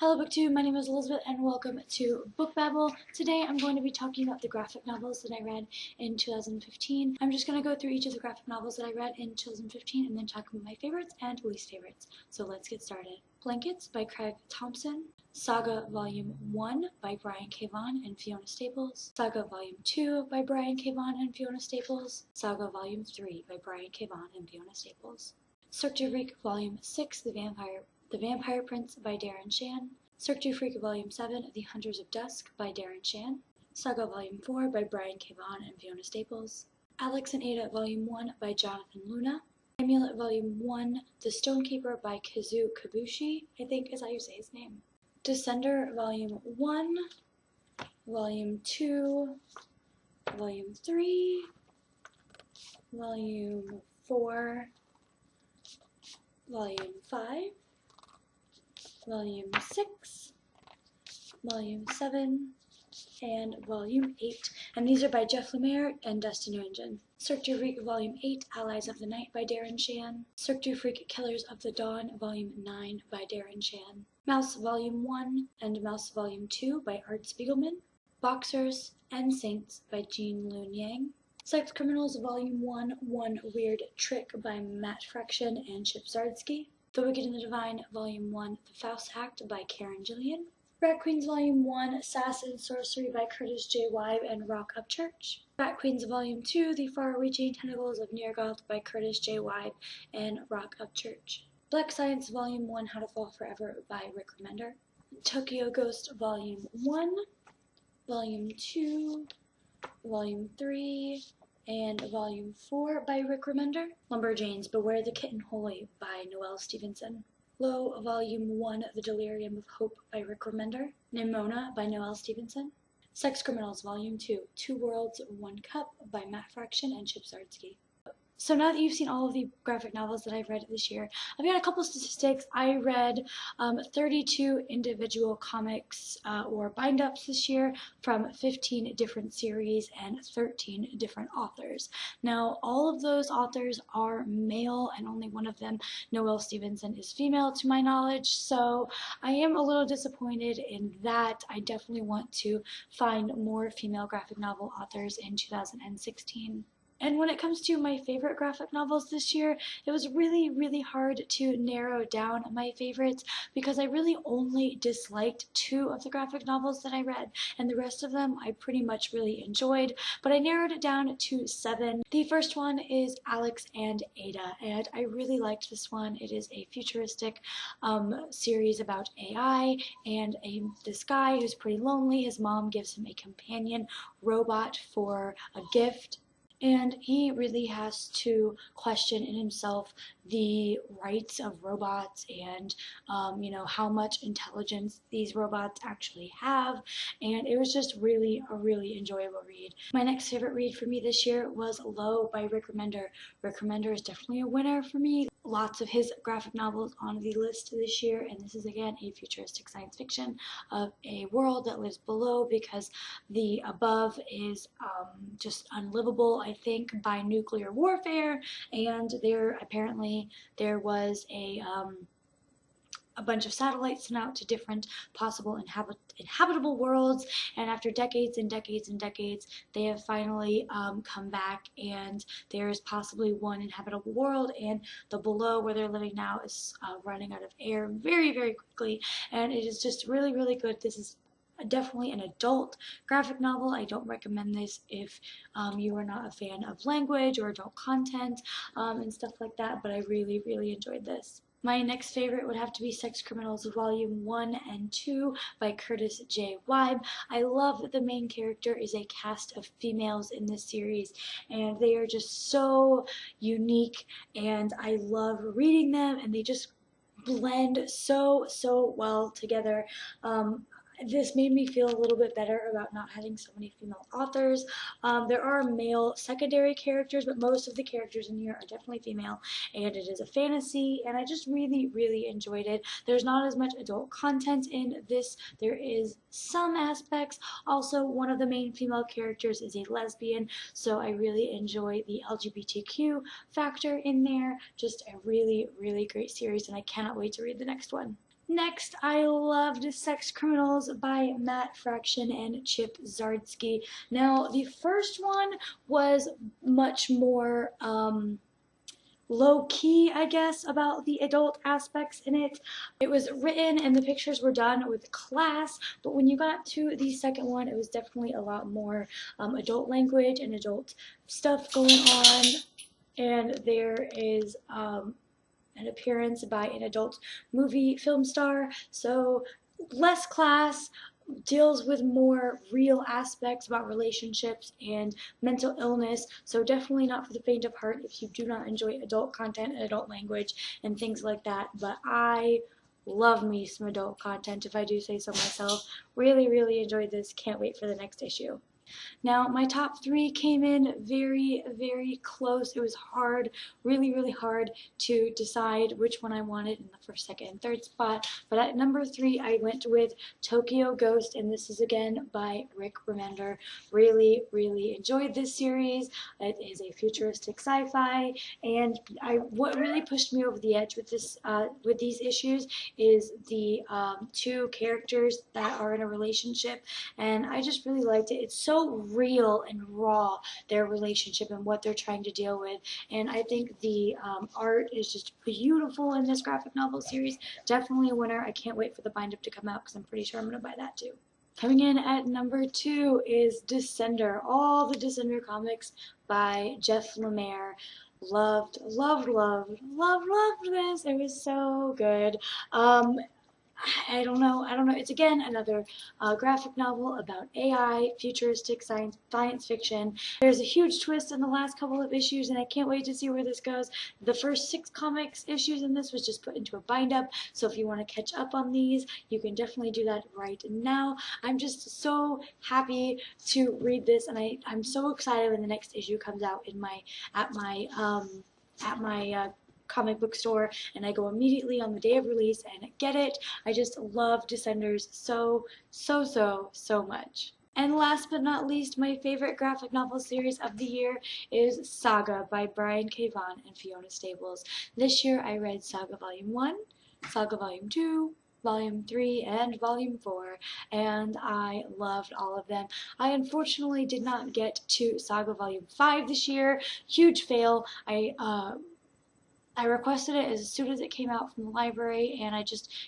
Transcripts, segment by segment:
Hello BookTube, my name is Elizabeth and welcome to Book Babble. Today I'm going to be talking about the graphic novels that I read in 2015. I'm just going to go through each of the graphic novels that I read in 2015 and then talk about my favorites and least favorites. So let's get started. Blankets by Craig Thompson, Saga Volume 1 by Brian K. Vaughan and Fiona Staples, Saga Volume 2 by Brian K. Vaughan and Fiona Staples, Saga Volume 3 by Brian K. Vaughan and Fiona Staples, Cirque du Freak Volume 6 The Vampire Prince by Darren Shan, Cirque du Freak Volume 7 The Hunters of Dusk by Darren Shan, Saga Volume 4 by Brian K. Vaughan and Fiona Staples, Alex and Ada Volume 1 by Jonathan Luna, Amulet Volume 1 The Stonekeeper by Kazu Kabushi, I think is how you say his name, Descender Volume 1, Volume 2, Volume 3, Volume 4, Volume 5, Volume 6, Volume 7, and Volume 8, and these are by Jeff Lemire and Dustin Nguyen. Cirque du Freak Volume 8, Allies of the Night by Darren Shan, Cirque du Freak Killers of the Dawn Volume 9 by Darren Shan, Mouse Volume 1 and Mouse Volume 2 by Art Spiegelman, Boxers and Saints by Jean Lun Yang, Sex Criminals Volume 1, One Weird Trick by Matt Fraction and Chip Zdarsky, The Wicked and the Divine Volume 1, The Faust Act by Karen Gillian, Rat Queens Volume 1, Sass and Sorcery by Curtis J. Wybe and Rock Upchurch, Rat Queens Volume 2, The Far-Reaching Tentacles of Nergoth by Curtis J. Wybe and Rock Upchurch, Black Science Volume 1, How to Fall Forever by Rick Remender, Tokyo Ghost Volume 1, Volume 2, Volume 3, and Volume 4 by Rick Remender, Lumberjanes Beware the Kitten Holy by Noelle Stevenson, Low Volume 1 The Delirium of Hope by Rick Remender, Nimona by Noelle Stevenson, Sex Criminals Volume 2 Two Worlds, One Cup by Matt Fraction and Chip Zdarsky. So now that you've seen all of the graphic novels that I've read this year, I've got a couple statistics. I read 32 individual comics or bind-ups this year from 15 different series and 13 different authors. Now, all of those authors are male, and only one of them, Noelle Stevenson, is female to my knowledge, so I am a little disappointed in that. I definitely want to find more female graphic novel authors in 2016. And when it comes to my favorite graphic novels this year, it was really hard to narrow down my favorites because I really only disliked 2 of the graphic novels that I read, and the rest of them I pretty much really enjoyed, but I narrowed it down to 7. The first one is Alex and Ada, and I really liked this one. It is a futuristic series about AI and this guy who's pretty lonely. His mom gives him a companion robot for a gift, and he really has to question in himself the rights of robots and, how much intelligence these robots actually have. And it was just really a really enjoyable read. My next favorite read for me this year was Low by Rick Remender. Rick Remender is definitely a winner for me. Lots of his graphic novels on the list this year, and this is again a futuristic science fiction of a world that lives below because the above is just unlivable, I think, by nuclear warfare, and there was a bunch of satellites sent out to different possible inhabitable worlds, and after decades and decades and decades, they have finally come back, and there's possibly one inhabitable world, and the below where they're living now is running out of air very quickly, and it is just really good. This is definitely an adult graphic novel. I don't recommend this if you are not a fan of language or adult content and stuff like that, but I really enjoyed this. My next favorite would have to be Sex Criminals Volume 1 and 2 by Curtis J. Wybe. I love that the main character is a cast of females in this series, and they are just so unique, and I love reading them, and they just blend so well together. This made me feel a little bit better about not having so many female authors. There are male secondary characters, but most of the characters in here are definitely female, and it is a fantasy, and I just really enjoyed it. There's not as much adult content in this. There is some aspects. Also, one of the main female characters is a lesbian, so I really enjoy the LGBTQ factor in there. Just a really great series, and I cannot wait to read the next one. Next, I loved Sex Criminals by Matt Fraction and Chip Zdarsky. Now, the first one was much more low key, I guess, about the adult aspects in it. It was written and the pictures were done with class, but when you got to the second one, it was definitely a lot more adult language and adult stuff going on. And there is an appearance by an adult movie film star, so less class, deals with more real aspects about relationships and mental illness, so definitely not for the faint of heart if you do not enjoy adult content and adult language and things like that. But I love me some adult content, if I do say so myself. Really enjoyed this. Can't wait for the next issue. Now, my top three came in very close. It was hard, really hard to decide which one I wanted in the first, second, and third spot. But at number three, I went with Tokyo Ghost, and this is again by Rick Remender. Really enjoyed this series. It is a futuristic sci-fi, and what really pushed me over the edge with with these issues is the two characters that are in a relationship, and I just really liked it. It's so real and raw, their relationship and what they're trying to deal with, and I think the art is just beautiful in this graphic novel series. Definitely a winner. I can't wait for the bind-up to come out because I'm pretty sure I'm going to buy that too. Coming in at number two is Descender, all the Descender comics by Jeff Lemire. Loved this. It was so good. I don't know. It's again another graphic novel about AI, futuristic science fiction. There's a huge twist in the last couple of issues, and I can't wait to see where this goes. The first 6 comics issues in this was just put into a bind-up, so if you want to catch up on these, you can definitely do that right now. I'm just so happy to read this, and I'm so excited when the next issue comes out at my comic book store, and I go immediately on the day of release and get it. I just love Descenders so much. And last but not least, my favorite graphic novel series of the year is Saga by Brian K. Vaughan and Fiona Staples. This year I read Saga Volume 1, Saga Volume 2, Volume 3, and Volume 4, and I loved all of them. I unfortunately did not get to Saga Volume 5 this year. Huge fail. I requested it as soon as it came out from the library, and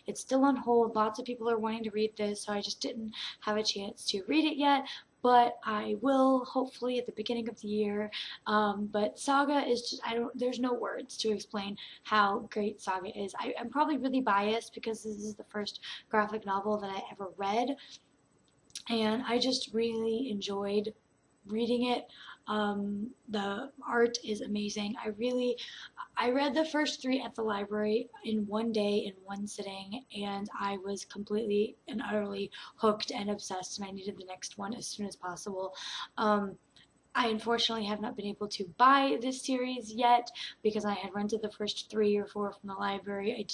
it's still on hold. Lots of people are wanting to read this, so I just didn't have a chance to read it yet, but I will hopefully at the beginning of the year. But Saga is just, there's no words to explain how great Saga is. I'm probably really biased because this is the first graphic novel that I ever read, and I just really enjoyed reading it. The art is amazing. I read the first 3 at the library in one day, in one sitting, and I was completely and utterly hooked and obsessed, and I needed the next one as soon as possible. I unfortunately have not been able to buy this series yet because I had rented the first 3 or 4 from the library.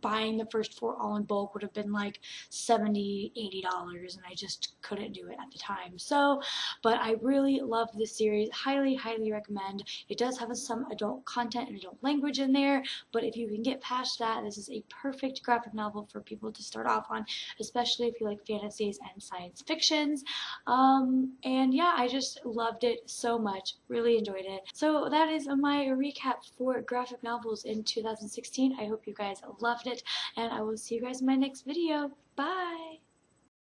Buying the first 4 all in bulk would have been like $70, $80, and I just couldn't do it at the time. So, but I really love this series. Highly recommend. It does have some adult content and adult language in there, but if you can get past that, this is a perfect graphic novel for people to start off on, especially if you like fantasies and science fictions. And yeah, I just loved it so much. Really enjoyed it. So that is my recap for graphic novels in 2016. I hope you guys loved it, and I will see you guys in my next video. Bye!